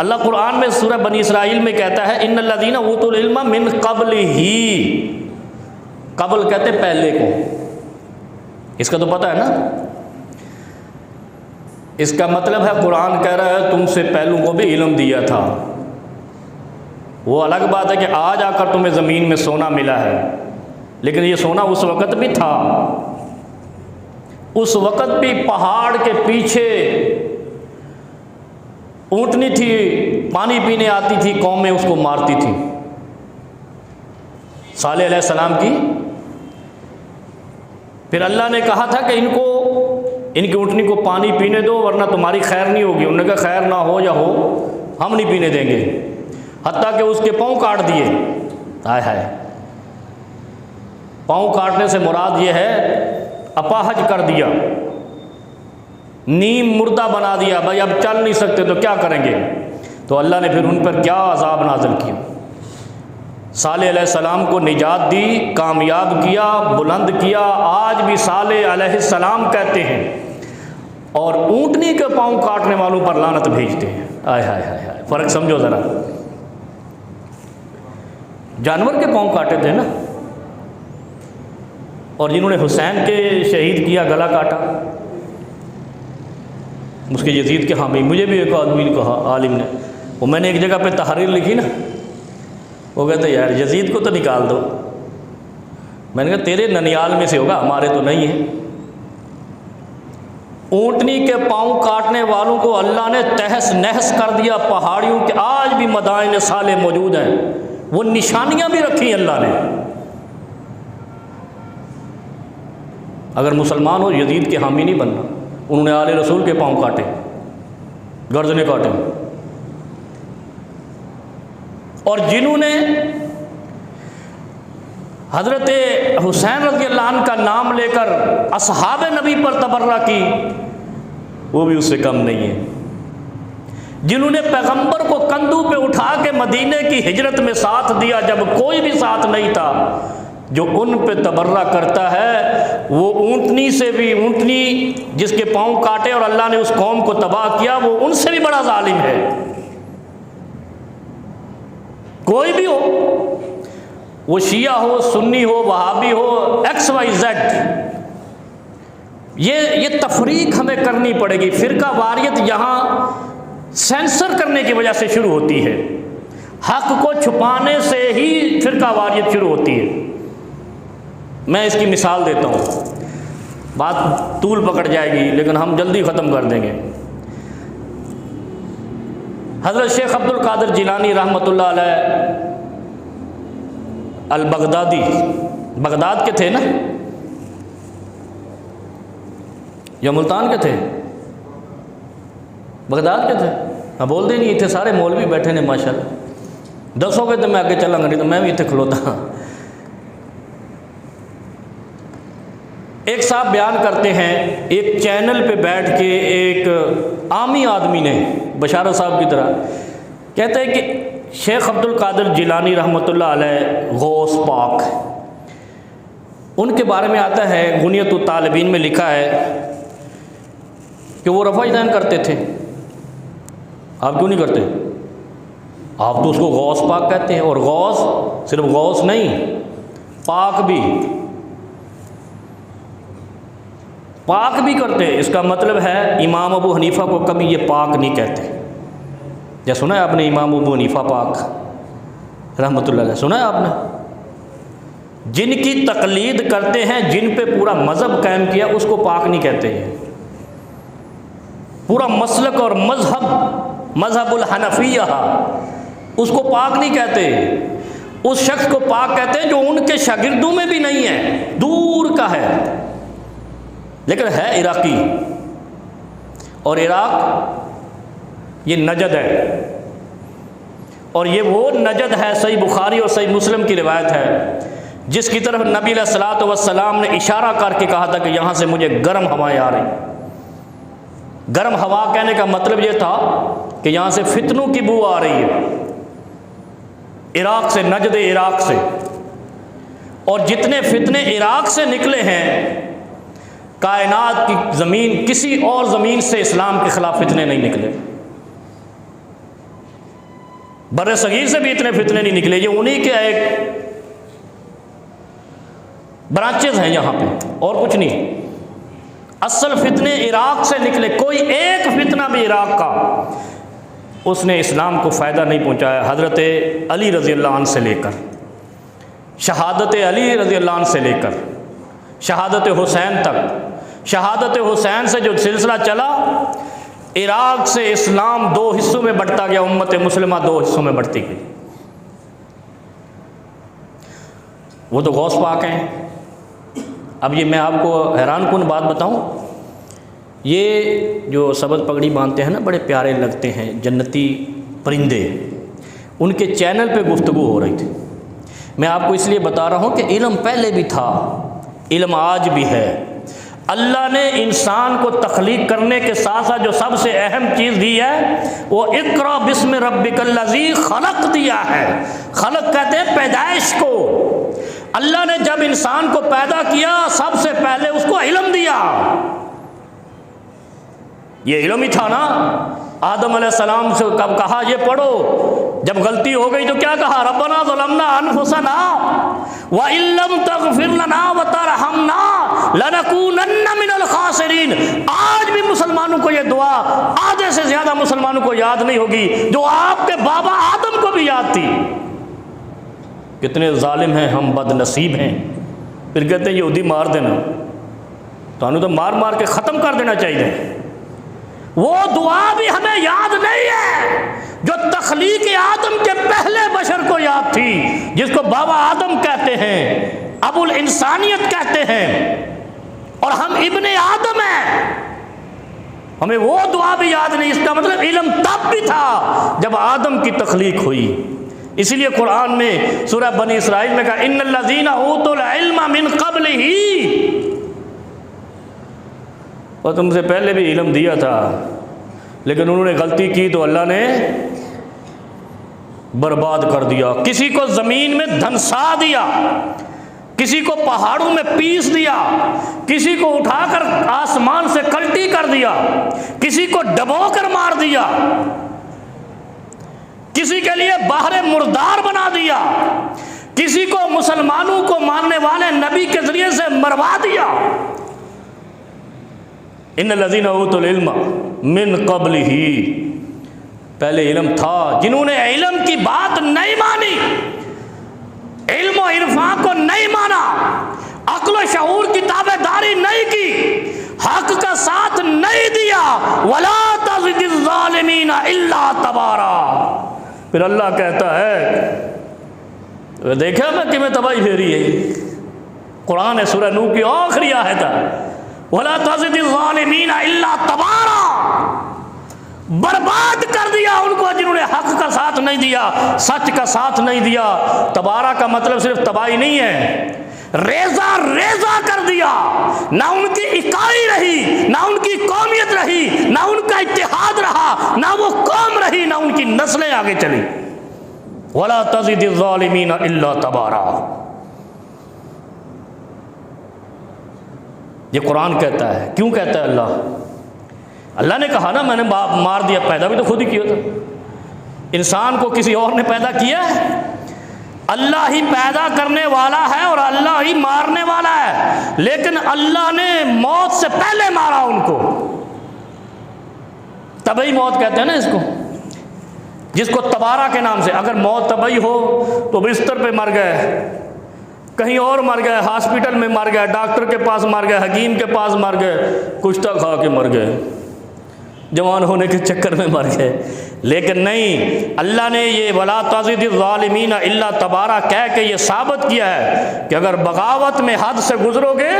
اللہ قرآن میں سورہ بنی اسرائیل میں کہتا ہے ان الذین اوتوا العلم من قبل ہی، قبل کہتے پہلے کو، اس کا تو پتہ ہے نا، اس کا مطلب ہے قرآن کہہ رہا ہے تم سے پہلوں کو بھی علم دیا تھا۔ وہ الگ بات ہے کہ آج آ کر تمہیں زمین میں سونا ملا ہے، لیکن یہ سونا اس وقت بھی تھا، اس وقت بھی پہاڑ کے پیچھے اونٹنی تھی، پانی پینے آتی تھی، قومیں اس کو مارتی تھی۔ صالح علیہ السلام کی، پھر اللہ نے کہا تھا کہ ان کی اونٹنی کو پانی پینے دو ورنہ تمہاری خیر نہیں ہوگی۔ انہوں نے کہا خیر نہ ہو یا ہو ہم نہیں پینے دیں گے، حتیٰ کہ اس کے پاؤں کاٹ دیے۔ ہائے ہائے، پاؤں کاٹنے سے مراد یہ ہے اپاہج کر دیا، نیم مردہ بنا دیا، بھائی اب چل نہیں سکتے تو کیا کریں گے؟ تو اللہ نے پھر ان پر کیا عذاب نازل کیا۔ صالح علیہ السلام کو نجات دی، کامیاب کیا، بلند کیا۔ آج بھی صالح علیہ السلام کہتے ہیں اور اونٹنی کے پاؤں کاٹنے والوں پر لعنت بھیجتے ہیں۔ آئے ہائے ہائے ہائے، فرق سمجھو ذرا، جانور کے پاؤں کاٹے تھے نا، اور جنہوں نے حسین کے شہید کیا گلا کاٹا، اس کے یزید کے حامی۔ مجھے بھی ایک آدمی نے کہا، عالم نے، وہ میں نے ایک جگہ پہ تحریر لکھی نا، وہ کہتے یار یزید کو تو نکال دو۔ میں نے کہا تیرے ننیال میں سے ہوگا، ہمارے تو نہیں ہیں۔ اونٹنی کے پاؤں کاٹنے والوں کو اللہ نے تہس نہس کر دیا پہاڑیوں کے۔ آج بھی مدائن صالح موجود ہیں، وہ نشانیاں بھی رکھی اللہ نے۔ اگر مسلمان ہو یزید کے حامی نہیں بننا۔ انہوں نے آل رسول کے پاؤں کاٹے، گردنیں کاٹے، اور جنہوں نے حضرت حسین رضی اللہ عنہ کا نام لے کر اصحاب نبی پر تبرہ کی، وہ بھی اس سے کم نہیں ہے۔ جنہوں نے پیغمبر کو کندھوں پہ اٹھا کے مدینے کی ہجرت میں ساتھ دیا جب کوئی بھی ساتھ نہیں تھا، جو ان پہ تبرہ کرتا ہے وہ اونٹنی سے بھی، اونٹنی جس کے پاؤں کاٹے اور اللہ نے اس قوم کو تباہ کیا، وہ ان سے بھی بڑا ظالم ہے۔ کوئی بھی ہو، وہ شیعہ ہو، سنی ہو، وہابی ہو، ایکس وائی زیڈ، یہ تفریق ہمیں کرنی پڑے گی۔ فرقہ واریت یہاں سینسر کرنے کی وجہ سے شروع ہوتی ہے، حق کو چھپانے سے ہی فرقہ واریت شروع ہوتی ہے۔ میں اس کی مثال دیتا ہوں، بات طول پکڑ جائے گی لیکن ہم جلدی ختم کر دیں گے۔ حضرت شیخ عبد القادر جیلانی رحمۃ اللہ علیہ البغدادی، بغداد کے تھے نا یا ملتان کے تھے؟ بغداد کے تھے۔ ہاں بول دے نہیں، تھے سارے مولوی بیٹھے نے ماشاءاللہ، دسو گے تو میں آگے چلاں گا، نہیں تو میں بھی اتنے کھلوتا ہاں۔ ایک صاحب بیان کرتے ہیں، ایک چینل پہ بیٹھ کے ایک عامی آدمی نے، بشارت صاحب کی طرح، کہتے ہیں کہ شیخ عبد القادر جیلانی رحمۃ اللہ علیہ غوث پاک، ان کے بارے میں آتا ہے، غنیت الطالبین میں لکھا ہے کہ وہ رفع دین کرتے تھے۔ آپ کیوں نہیں کرتے؟ آپ تو اس کو غوث پاک کہتے ہیں، اور غوث صرف غوث نہیں، پاک بھی، پاک بھی کرتے۔ اس کا مطلب ہے امام ابو حنیفہ کو کبھی یہ پاک نہیں کہتے۔ یا سنا ہے آپ نے امام ابو حنیفہ پاک رحمۃ اللہ علیہ، سنا ہے آپ نے؟ جن کی تقلید کرتے ہیں، جن پہ پورا مذہب قائم کیا، اس کو پاک نہیں کہتے ہیں۔ پورا مسلک اور مذہب الحنفیہ، اس کو پاک نہیں کہتے۔ اس شخص کو پاک کہتے ہیں جو ان کے شاگردوں میں بھی نہیں ہے، دور کا ہے، لیکن ہے عراقی، اور عراق یہ نجد ہے، اور یہ وہ نجد ہے، صحیح بخاری اور صحیح مسلم کی روایت ہے، جس کی طرف نبی علیہ الصلوۃ والسلام نے اشارہ کر کے کہا تھا کہ یہاں سے مجھے گرم ہوائیں آ رہی۔ گرم ہوا کہنے کا مطلب یہ تھا کہ یہاں سے فتنوں کی بو آ رہی ہے، عراق سے، نجد عراق سے، اور جتنے فتنے عراق سے نکلے ہیں، کائنات کی زمین، کسی اور زمین سے اسلام کے خلاف فتنے نہیں نکلے۔ بر صغیر سے بھی اتنے فتنے نہیں نکلے، یہ انہی کے ایک برانچز ہیں یہاں پہ، اور کچھ نہیں۔ اصل فتنے عراق سے نکلے، کوئی ایک فتنہ بھی عراق کا اس نے اسلام کو فائدہ نہیں پہنچایا۔ حضرت علی رضی اللہ عنہ سے لے کر شہادت علی رضی اللہ عنہ سے لے کر شہادت حسین تک، شہادت حسین سے جو سلسلہ چلا، عراق سے اسلام دو حصوں میں بٹتا گیا، امت مسلمہ دو حصوں میں بٹتی گئی۔ وہ تو غوث پاک ہیں۔ اب یہ میں آپ کو حیران کن بات بتاؤں، یہ جو سبز پگڑی باندھتے ہیں نا، بڑے پیارے لگتے ہیں جنتی پرندے، ان کے چینل پہ گفتگو ہو رہی تھی۔ میں آپ کو اس لیے بتا رہا ہوں کہ علم پہلے بھی تھا، علم آج بھی ہے۔ اللہ نے انسان کو تخلیق کرنے کے ساتھ ساتھ جو سب سے اہم چیز دی ہے وہ اقرا بسم ربک الذی خلق دیا ہے۔ خلق کہتے ہیں پیدائش کو۔ اللہ نے جب انسان کو پیدا کیا سب سے پہلے اس کو علم دیا۔ یہ علم ہی تھا نا۔ آدم علیہ السلام سے کب کہا یہ پڑھو، جب غلطی ہو گئی تو کیا کہا؟ ربنا ظلمنا انفسنا وان لم تغفر لنا وترحمنا لنکونن من الخاسرین۔ آج بھی مسلمانوں کو یہ دعا آدھے سے زیادہ مسلمانوں کو یاد نہیں ہوگی، جو آپ کے بابا آدم کو بھی یاد تھی۔ کتنے ظالم ہیں ہم، بد نصیب ہیں۔ پھر کہتے ہیں یہودی مار دینا، تو مار مار کے ختم کر دینا چاہیے۔ وہ دعا بھی ہمیں یاد نہیں ہے جو تخلیق آدم کے پہلے بشر کو یاد تھی، جس کو بابا آدم کہتے ہیں، ابو الانسانیت کہتے ہیں، اور ہم ابن آدم ہیں۔ ہمیں وہ دعا بھی یاد نہیں۔ اس کا مطلب علم تب بھی تھا جب آدم کی تخلیق ہوئی۔ اسی لیے قرآن میں سورہ بنی اسرائیل میں کہا ان الذین اوتوا العلم من قبلہ، اور تم سے پہلے بھی علم دیا تھا، لیکن انہوں نے غلطی کی تو اللہ نے برباد کر دیا۔ کسی کو زمین میں دھنسا دیا، کسی کو پہاڑوں میں پیس دیا، کسی کو اٹھا کر آسمان سے کلٹی کر دیا، کسی کو ڈبو کر مار دیا، کسی کے لیے بحر مردار بنا دیا، کسی کو مسلمانوں کو ماننے والے نبی کے ذریعے سے مروا دیا۔ ان الذین اوتوا العلم من قبلہ، پہلے علم تھا، جنہوں نے علم کی بات نہیں مانی، علم و عرفان کو نہیں مانا، عقل و شعور کی تابع داری نہیں کی، حق کا ساتھ نہیں دیا، ولا تزد الظالمین الا تبارا۔ پھر اللہ کہتا ہے، دیکھا میں کہ میں تباہی پھیری ہے۔ قرآن ہے، سورہ نوح کی آخری آیت ہے، وَلَا تَزِدِ الظَّالِمِينَ إِلَّا تَبَارًا۔ برباد کر دیا ان کو جنہوں نے حق کا ساتھ نہیں دیا، سچ کا ساتھ نہیں دیا۔ تبارہ کا مطلب صرف تباہی نہیں ہے، ریزہ ریزہ کر دیا۔ نہ ان کی اکائی رہی، نہ ان کی قومیت رہی، نہ ان کا اتحاد رہا، نہ وہ قوم رہی، نہ ان کی نسلیں آگے چلی۔ وَلَا تَزِدِ الظَّالِمِينَ إِلَّا تَبَارًا۔ یہ قرآن کہتا ہے۔ کیوں کہتا ہے اللہ؟ اللہ نے کہا نا میں نے مار دیا، پیدا بھی تو خود ہی کیا تھا۔ انسان کو کسی اور نے پیدا کیا ہے؟ اللہ ہی پیدا کرنے والا ہے اور اللہ ہی مارنے والا ہے، لیکن اللہ نے موت سے پہلے مارا ان کو۔ طبعی موت کہتے ہیں نا اس کو، جس کو تبارہ کے نام سے۔ اگر موت طبعی ہو تو بستر پہ مر گئے، کہیں اور مر گئے، ہاسپٹل میں مر گئے، ڈاکٹر کے پاس مر گئے، حکیم کے پاس مر گئے، کشتہ کھا کے مر گئے، جوان ہونے کے چکر میں مر گئے۔ لیکن نہیں، اللہ نے یہ وَلَا تَزِدِ الظَّالِمِينَ إِلَّا تَبَارًا کہہ کے یہ ثابت کیا ہے کہ اگر بغاوت میں حد سے گزرو گے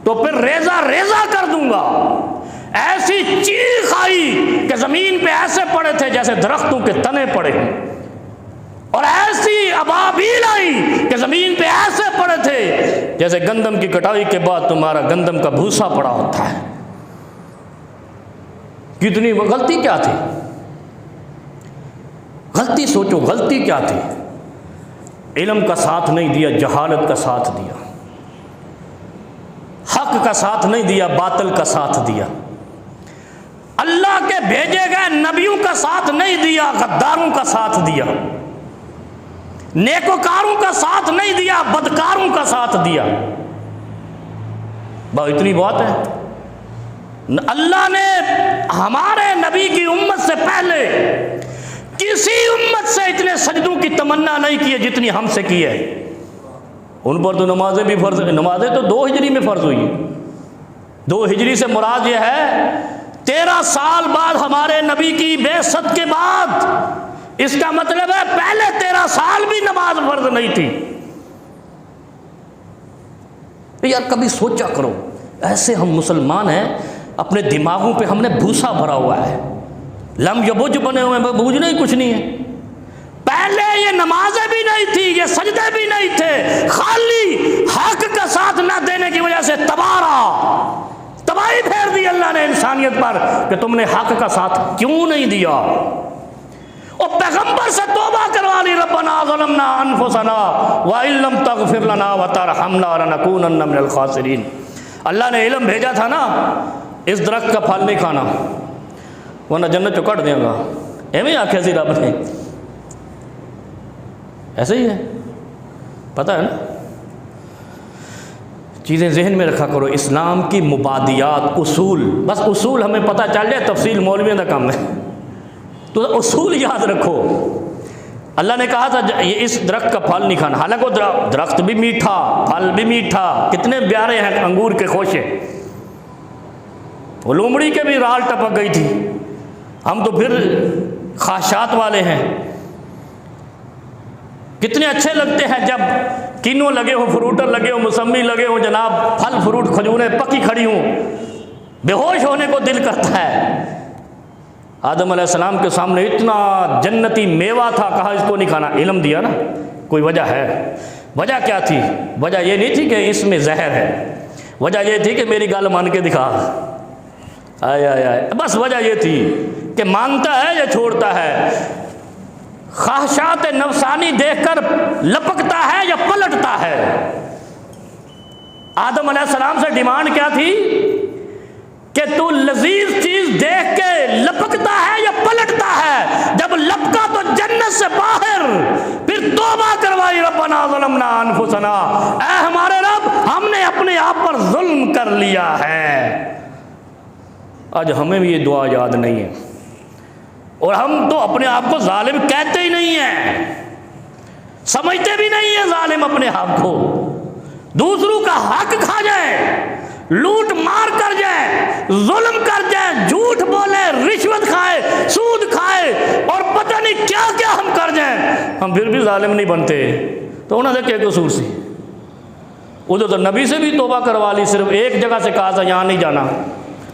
تو پھر ریزہ ریزہ کر دوں گا۔ ایسی چیخ آئی کہ زمین پہ ایسے پڑے تھے جیسے درختوں کے تنے پڑے ہیں، اور ایسی ابابیل آئی کہ زمین پہ ایسے پڑے تھے جیسے گندم کی کٹائی کے بعد تمہارا گندم کا بھوسا پڑا ہوتا ہے۔ کتنی غلطی کیا تھی؟ غلطی سوچو، غلطی کیا تھی؟ علم کا ساتھ نہیں دیا، جہالت کا ساتھ دیا، حق کا ساتھ نہیں دیا، باطل کا ساتھ دیا۔ اللہ کے بھیجے گئے نبیوں کا ساتھ نہیں دیا، غداروں کا ساتھ دیا، نیکوکاروں کا ساتھ نہیں دیا، بدکاروں کا ساتھ دیا۔ بس اتنی بات ہے۔ اللہ نے ہمارے نبی کی امت سے پہلے کسی امت سے اتنے سجدوں کی تمنا نہیں کی ہے جتنی ہم سے کی ہے۔ ان پر تو نمازیں بھی فرض، نمازیں تو 2 ہجری میں فرض ہوئی۔ 2 ہجری سے مراد یہ ہے 13 سال بعد ہمارے نبی کی بعثت کے بعد، اس کا مطلب ہے پہلے 13 سال بھی نماز فرض نہیں تھی۔ یار کبھی سوچا کرو، ایسے ہم مسلمان ہیں، اپنے دماغوں پہ ہم نے بھوسا بھرا ہوا ہے، لم یبوج بنے ہوئے ہیں، بوجھ نہیں کچھ نہیں ہے۔ پہلے یہ نمازیں بھی نہیں تھی، یہ سجدے بھی نہیں تھے، خالی حق کا ساتھ نہ دینے کی وجہ سے تباہی پھیر دی اللہ نے انسانیت پر کہ تم نے حق کا ساتھ کیوں نہیں دیا۔ اور پیغمبر سے توبہ کروا لی، ربنا ظلمنا انفسنا وان لم تغفر لنا وترحمنا لنکونن من الخاسرین۔ اللہ نے علم بھیجا تھا نا، اس درخت کا پھل نہیں کھانا ورنہ جنت چو کٹ دیں گا، ایویں آنکھیں سی رب نے، ایسے ہی ہے، پتہ ہے نا۔ چیزیں ذہن میں رکھا کرو، اسلام کی مبادیات، اصول، بس اصول ہمیں پتہ چل جائے، تفصیل مولویوں کا کام ہے، تو اصول یاد رکھو۔ اللہ نے کہا تھا یہ اس درخت کا پھل نہیں کھانا، حالانکہ وہ درخت بھی میٹھا، پھل بھی میٹھا، کتنے پیارے ہیں انگور کے خوشے، وہ لومڑی کے بھی رال ٹپک گئی تھی، ہم تو پھر خواہشات والے ہیں۔ کتنے اچھے لگتے ہیں جب کینو لگے ہو، فروٹر لگے ہو، موسمی لگے ہو، جناب پھل فروٹ کھجوریں پکی کھڑی ہوں، بے ہوش ہونے کو دل کرتا ہے۔ آدم علیہ السلام کے سامنے اتنا جنتی میوہ تھا، کہا اس کو نہیں کھانا، علم دیا نا، کوئی وجہ ہے۔ وجہ کیا تھی؟ وجہ یہ نہیں تھی کہ اس میں زہر ہے، وجہ یہ تھی کہ میری گل مان کے دکھا، آئے آئے آئے، بس وجہ یہ تھی کہ مانتا ہے یا چھوڑتا ہے، خواہشات نفسانی دیکھ کر لپکتا ہے یا پلٹتا ہے۔ آدم علیہ السلام سے ڈیمانڈ کیا تھی کہ تو لذیذ چیز دیکھ کے لپکتا ہے یا پلٹتا ہے؟ جب لپکا تو جنت سے باہر، پھر توبہ کروائی، ربنا ظلمنا انفسنا، اے ہمارے رب ہم نے اپنے آپ پر ظلم کر لیا ہے۔ آج ہمیں بھی یہ دعا یاد نہیں ہے، اور ہم تو اپنے آپ کو ظالم کہتے ہی نہیں ہیں، سمجھتے بھی نہیں ہیں ظالم اپنے آپ کو۔ دوسروں کا حق کھا جائے، لوٹ مار کر جائے، ظلم کر جائے، جھوٹ بولے، رشوت کھائے، سود کھائے، اور پتہ نہیں کیا کیا ہم کر جائیں، ہم پھر بھی ظالم نہیں بنتے۔ تو انہوں نے کیا قصور سی؟ ادھر تو نبی سے بھی توبہ کروا لی، صرف ایک جگہ سے کہا تھا یہاں نہیں جانا،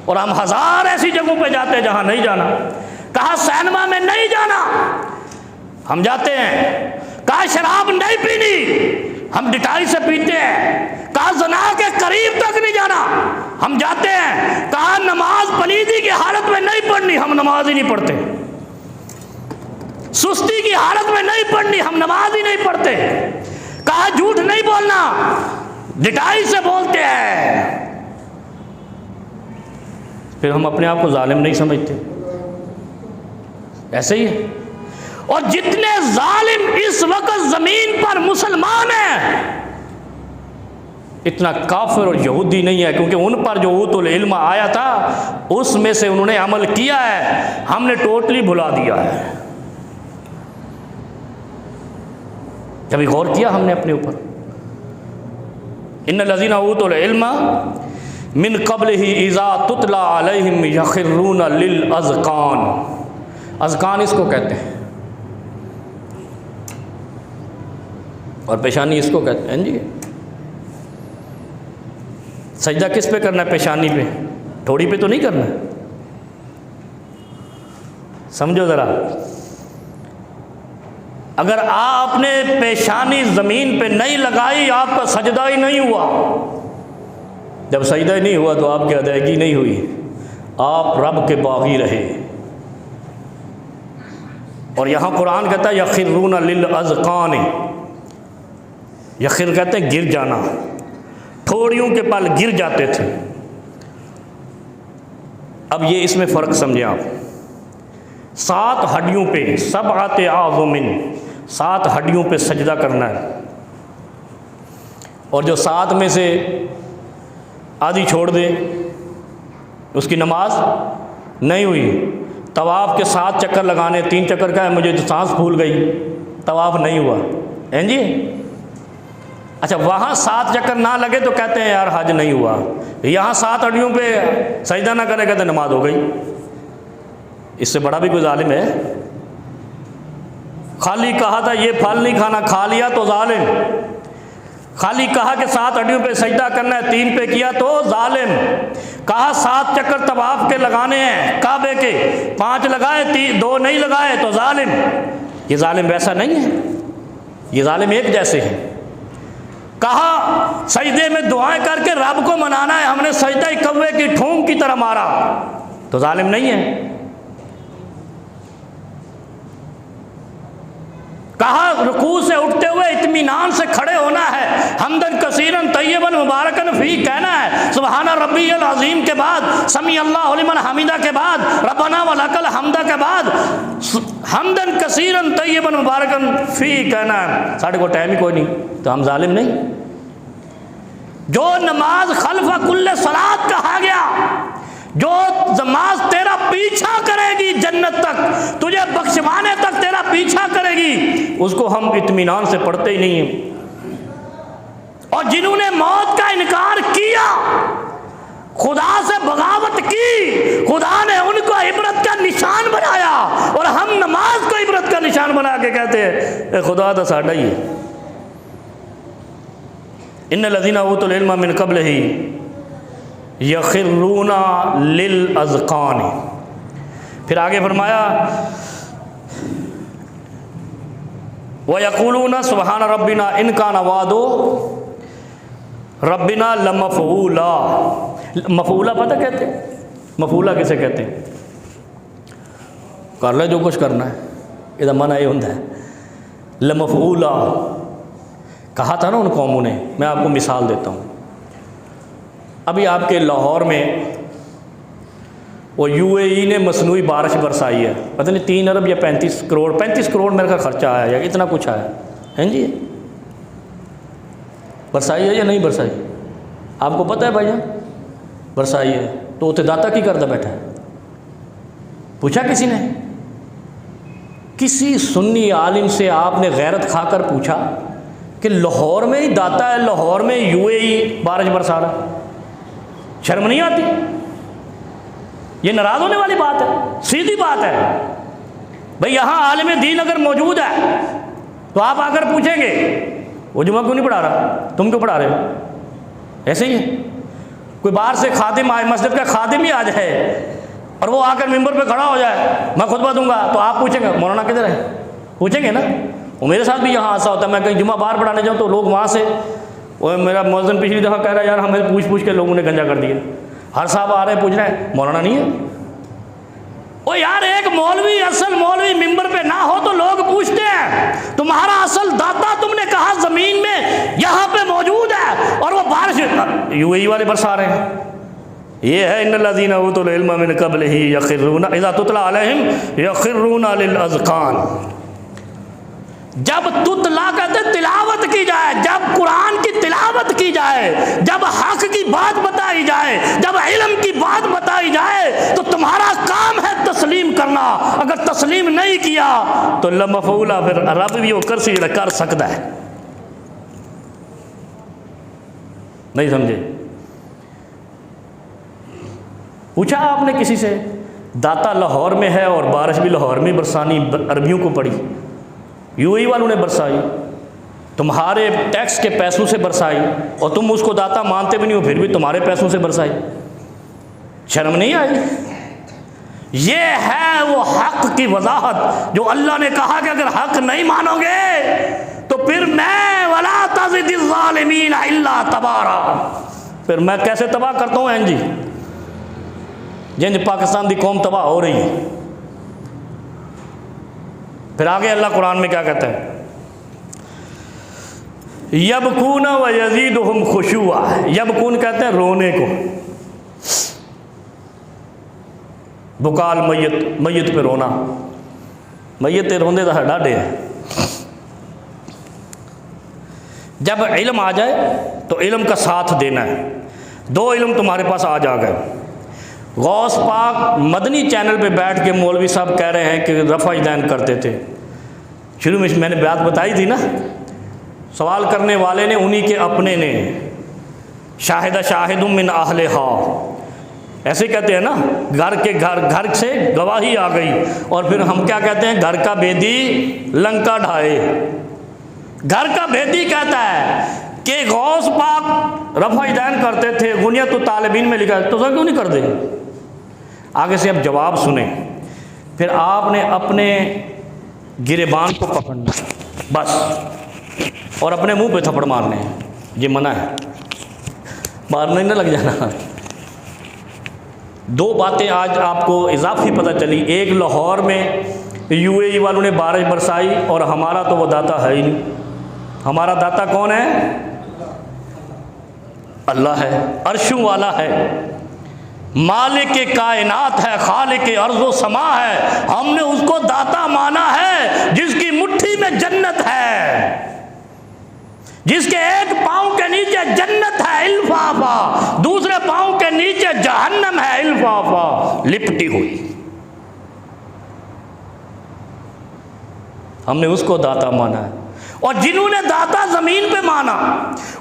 اور ہم 1000 ایسی جگہوں پہ جاتے ہیں جہاں نہیں جانا۔ کہا سینما میں نہیں جانا، ہم جاتے ہیں۔ کہا شراب نہیں پینی، ہم ڈٹائی سے پیتے ہیں۔ کہا زنا کے قریب تک نہیں جانا، ہم جاتے ہیں۔ کہا نماز پلیدی کی حالت میں نہیں پڑھنی، ہم نماز ہی نہیں پڑھتے۔ سستی کی حالت میں نہیں پڑھنی، ہم نماز ہی نہیں پڑھتے۔ کہا جھوٹ نہیں بولنا، ڈٹائی سے بولتے ہیں۔ پھر ہم اپنے آپ کو ظالم نہیں سمجھتے، ایسے ہی ہے۔ اور جتنے ظالم اس وقت زمین پر مسلمان ہیں، اتنا کافر اور یہودی نہیں ہے، کیونکہ ان پر جو اوت العلم آیا تھا اس میں سے انہوں نے عمل کیا ہے، ہم نے ٹوٹلی بھلا دیا ہے۔ کبھی غور کیا ہم نے اپنے اوپر؟ ان الذین اوتوا العلم من قبلہ اذا تتلی علیہم یخرون للاذقان، اذقان اس کو کہتے ہیں، اور پیشانی اس کو کہتے ہیں۔ جی سجدہ کس پہ کرنا ہے؟ پیشانی پہ، ٹھوڑی پہ تو نہیں کرنا، سمجھو ذرا۔ اگر آپ نے پیشانی زمین پہ نہیں لگائی، آپ کا سجدہ ہی نہیں ہوا۔ جب سجدہ ہی نہیں ہوا تو آپ کی ادائیگی نہیں ہوئی، آپ رب کے باغی رہے۔ اور یہاں قرآن کہتا ہے یخرون للاذقان، یخر کہتے ہیں گر جانا، ٹھوڑیوں کے پل گر جاتے تھے۔ اب یہ اس میں فرق سمجھیں آپ، 7 ہڈیوں پہ، 7 اعظم، 7 ہڈیوں پہ سجدہ کرنا ہے، اور جو 7 میں سے آدھی چھوڑ دے اس کی نماز نہیں ہوئی۔ طواف کے 7 چکر لگانے، 3 چکر کا ہے مجھے تو سانس پھول گئی، طواف نہیں ہوا، ہیں جی؟ اچھا وہاں 7 چکر نہ لگے تو کہتے ہیں یار حج نہیں ہوا، یہاں 7 ہڈیوں پہ سجدہ نہ کرے کہتے نماز ہو گئی۔ اس سے بڑا بھی کوئی ظالم ہے؟ خالی کہا تھا یہ پھل نہیں کھانا، کھا لیا تو ظالم۔ خالی کہا کہ 7 ہڈیوں پہ سجدہ کرنا ہے، 3 پہ کیا تو ظالم۔ کہا 7 چکر طواف کے لگانے ہیں کعبے کے، 5 لگائے 2 نہیں لگائے تو ظالم۔ یہ ظالم ویسا نہیں ہے، یہ ظالم ایک جیسے ہیں۔ کہا سجدے میں دعائیں کر کے رب کو منانا ہے، ہم نے سجدہ کوے کی ٹھونگ کی طرح مارا تو ظالم نہیں ہے۔ کہا رکوع سے اٹھتے ہوئے اطمینان سے کھڑے ہونا ہے، حمدن کثیرن طیبن مبارکن فی کہنا ہے، سبحان ربی العظیم کے بعد، سمیع اللہ لمن حمیدہ کے بعد، ربنا ولک الحمد کے بعد حمدن کثیرن طیبن مبارکن فی کہنا ہے۔ ساڑھے کو ٹائم ہی کوئی نہیں تو ہم ظالم نہیں؟ جو نماز خلف کل صلاۃ کہا گیا، جو نماز تیرا پیچھا کرے گی جنت تک، تجھے بخشوانے تک تیرا پیچھا کرے گی، اس کو ہم اطمینان سے پڑھتے ہی نہیں ہیں۔ اور جنہوں نے موت کا انکار کیا، خدا سے بغاوت کی، خدا نے ان کو عبرت کا نشان بنایا، اور ہم نماز کو عبرت کا نشان بنا کے کہتے ہیں اے خدا تو ساڈا ہی ہے۔ ان الذین اوتوا العلم من قبلہ یخرون للاذقان، پھر آگے فرمایا وَيَقُولُونَ سُبْحَانَ رَبِّنَا إِنْ كَانَ وَعْدُ رَبِّنَا لَمَفْعُولًا۔ مفعولہ پتہ کہتے ہیں؟ مفعولہ کسے کہتے ہیں؟ کر لے جو کچھ کرنا ہے، یہ منع یہ ہوتا ہے۔ لمفعولا کہا تھا نا ان قوموں نے، میں آپ کو مثال دیتا ہوں۔ ابھی آپ کے لاہور میں وہ UAE نے مصنوعی بارش برسائی ہے، پتہ نہیں 3 ارب یا 35 کروڑ میرے کا خرچہ آیا یا اتنا کچھ آیا ہے جی۔ برسائی ہے یا نہیں برسائی؟ آپ کو پتہ ہے بھائی جان؟ برسائی ہے تو اتنے داتا کی کرتا بیٹھا ہے؟ پوچھا کسی نے؟ کسی سنی عالم سے آپ نے غیرت کھا کر پوچھا کہ لاہور میں ہی داتا ہے، لاہور میں UAE بارش برسا رہا ہے؟ شرم نہیں آتی؟ یہ ناراض ہونے والی بات ہے؟ سیدھی بات ہے بھئی، یہاں عالم دین اگر موجود ہے تو آپ آ کر پوچھیں گے وہ جمعہ کیوں نہیں پڑھا رہا، تم کیوں پڑھا رہے ہو؟ ایسے ہی ہے۔ کوئی باہر سے خادم آئے، مسجد کا خادم ہی آ جائے اور وہ آ کر ممبر پہ کھڑا ہو جائے، میں خطبہ دوں گا، تو آپ پوچھیں گے مولانا کدھر ہے؟ پوچھیں گے نا۔ وہ میرے ساتھ بھی یہاں ایسا ہوتا ہے، میں کہیں جمعہ باہر پڑھانے جاؤں تو لوگ وہاں سے، وہ میرا مؤذن پچھلی دفعہ کہہ رہا ہے یار ہمیں پوچھ کے لوگوں نے گنجا کر دیا، ہر صاحب آ رہے ہیں پوچھ رہے ہیں مولانا نہیں ہے؟ وہ یار ایک مولوی، اصل مولوی ممبر پہ نہ ہو تو لوگ پوچھتے ہیں تمہارا اصل داتا تم نے کہا زمین میں یہاں پہ موجود ہے، اور وہ بارش UAE والے برسا رہے ہیں۔ یہ ہے ان الذین اوتوا العلم من قبلہ یخرون اذا تتلی علیہم یخرون للاذقان۔ جب تتلا کہتے تلاوت کی جائے، جب قرآن کی تلاوت کی جائے، جب حق کی بات بتائی جائے، جب علم کی بات بتائی جائے تو تمہارا کام ہے تسلیم کرنا۔ اگر تسلیم نہیں کیا تو لمفعولا، پھر رب بھی وہ کر سکتا ہے۔ نہیں سمجھے؟ پوچھا آپ نے کسی سے؟ داتا لاہور میں ہے اور بارش بھی لاہور میں برسانی، عربیوں کو پڑی، UAE والوں نے برسائی، تمہارے ٹیکس کے پیسوں سے برسائی، اور تم اس کو داتا مانتے بھی نہیں ہو، پھر بھی تمہارے پیسوں سے برسائی۔ شرم نہیں آئی؟ یہ ہے وہ حق کی وضاحت جو اللہ نے کہا کہ اگر حق نہیں مانو گے تو پھر میں وَلَا تَزِدِ الظَّالِمِينَ إِلَّا تَبَارًا، پھر میں کیسے تباہ کرتا ہوں جی؟ جنج پاکستان دی قوم تباہ ہو رہی ہے۔ پھر آگے اللہ قرآن میں کیا کہتا ہے؟ یبکون ویزیدہم خشوعا، یبکون کہتے ہیں رونے کو، بکال میت پہ رونا، میت روندے تو ڈاڈے ہیں۔ جب علم آ جائے تو علم کا ساتھ دینا ہے۔ 2 علم تمہارے پاس آج آ گئے۔ غوث پاک مدنی چینل پہ بیٹھ کے مولوی صاحب کہہ رہے ہیں کہ رفع دین کرتے تھے۔ شروع میں نے بات بتائی تھی نا، سوال کرنے والے نے انہی کے اپنے نے، شاہد من اہلہا، ایسے کہتے ہیں نا، گھر سے گواہی آ گئی، اور پھر ہم کیا کہتے ہیں، گھر کا بیدی لنکا ڈھائے۔ گھر کا بیدی کہتا ہے کہ غوث پاک رفع دین کرتے تھے، غنیت الطالبین میں لکھا ہے، تو سر کیوں نہیں کرتے؟ آگے سے اب جواب سنیں، پھر آپ نے اپنے گریبان کو پکڑنا بس، اور اپنے منہ پہ تھپڑ مارنے ہیں، یہ منع ہے، مارنے نہ لگ جانا۔ 2 باتیں آج آپ کو اضافی پتہ چلی، ایک لاہور میں UAE والوں نے بارش برسائی، اور ہمارا تو وہ داتا ہے ہی نہیں۔ ہمارا داتا کون ہے؟ اللہ ہے، عرشوں والا ہے، مالک کائنات ہے، خالق ارض و سما ہے۔ ہم نے اس کو داتا مانا ہے جس کی مٹھی میں جنت ہے، جس کے ایک پاؤں کے نیچے جنت ہے الفافا، دوسرے پاؤں کے نیچے جہنم ہے الفافا لپٹی ہوئی۔ ہم نے اس کو داتا مانا ہے، اور جنہوں نے داتا زمین پہ مانا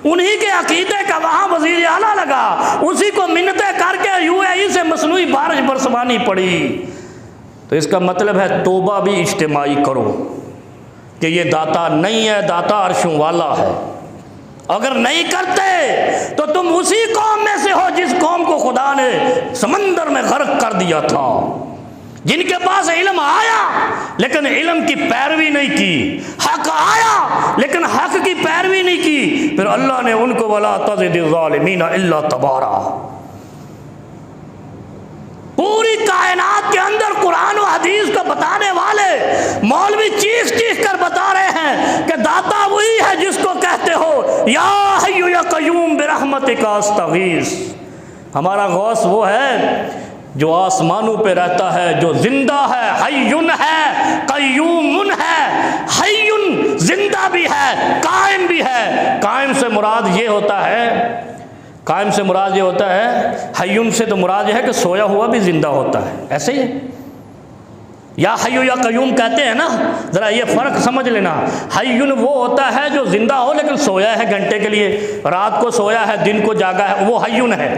انہی کے عقیدے کا وہاں وزیر اعلیٰ لگا، اسی کو منتیں کر کے UAE سے مصنوعی بارش برسوانی پڑی۔ تو اس کا مطلب ہے توبہ بھی اجتماعی کرو کہ یہ داتا نہیں ہے، داتا عرشوں والا ہے۔ اگر نہیں کرتے تو تم اسی قوم میں سے ہو جس قوم کو خدا نے سمندر میں غرق کر دیا تھا، جن کے پاس علم آیا لیکن علم کی پیروی نہیں کی، حق آیا لیکن حق کی پیروی نہیں کی، پھر اللہ نے ان کو وَلَا تَزِدِ الظَّالِمِينَ إِلَّا تَبَارًا۔ پوری کائنات کے اندر قرآن و حدیث کو بتانے والے مولوی چیخ چیخ کر بتا رہے ہیں کہ داتا وہی ہے جس کو کہتے ہو یا حی یا قیوم برحمتک استغیث۔ ہمارا غوث وہ ہے جو آسمانوں پہ رہتا ہے، جو زندہ ہے، حیٌ ہے، قیوم ہے۔ حیٌ زندہ بھی ہے، قائم بھی ہے۔ قائم سے مراد یہ ہوتا ہے، حیٌ سے تو مراد یہ ہے کہ سویا ہوا بھی زندہ ہوتا ہے، ایسے ہی ہے۔ یا حیُ یا قیوم کہتے ہیں نا، ذرا یہ فرق سمجھ لینا۔ حیٌ وہ ہوتا ہے جو زندہ ہو لیکن سویا ہے گھنٹے کے لیے، رات کو سویا ہے، دن کو جاگا ہے، وہ حیٌ ہے۔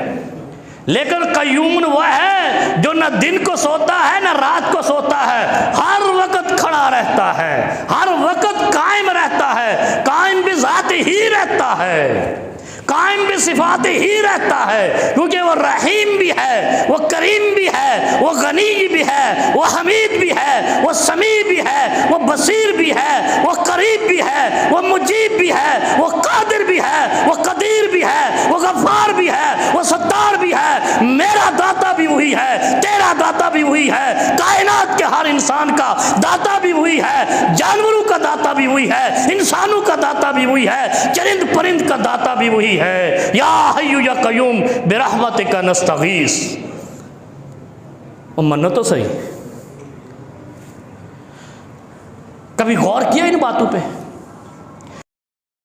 لیکن قیوم وہ ہے جو نہ دن کو سوتا ہے نہ رات کو سوتا ہے، ہر وقت کھڑا رہتا ہے، ہر وقت قائم رہتا ہے، قائم بذات ہی رہتا ہے، قائم بصفات ہی رہتا ہے، کیونکہ وہ رحیم بھی ہے، وہ کریم بھی ہے، وہ غنی بھی ہے، وہ حمید بھی ہے، وہ سمیع بھی ہے، وہ بصیر بھی ہے، وہ قریب بھی ہے، وہ مجیب بھی ہے، وہ قادر بھی ہے، وہ قدیر بھی ہے، وہ غفار بھی ہے، وہ ستار بھی ہے۔ میرا داتا بھی وہی ہے، تیرا داتا بھی وہی ہے، کائنات کے ہر انسان کا داتا بھی وہی ہے، جانوروں کا داتا بھی وہی ہے، انسانوں کا داتا بھی وہی ہے، چرند پرند کا داتا بھی وہی ہے۔ یا حی یا قیوم برحمتک نستغیث۔ منو تو صحیح، کبھی غور کیا ان باتوں پہ؟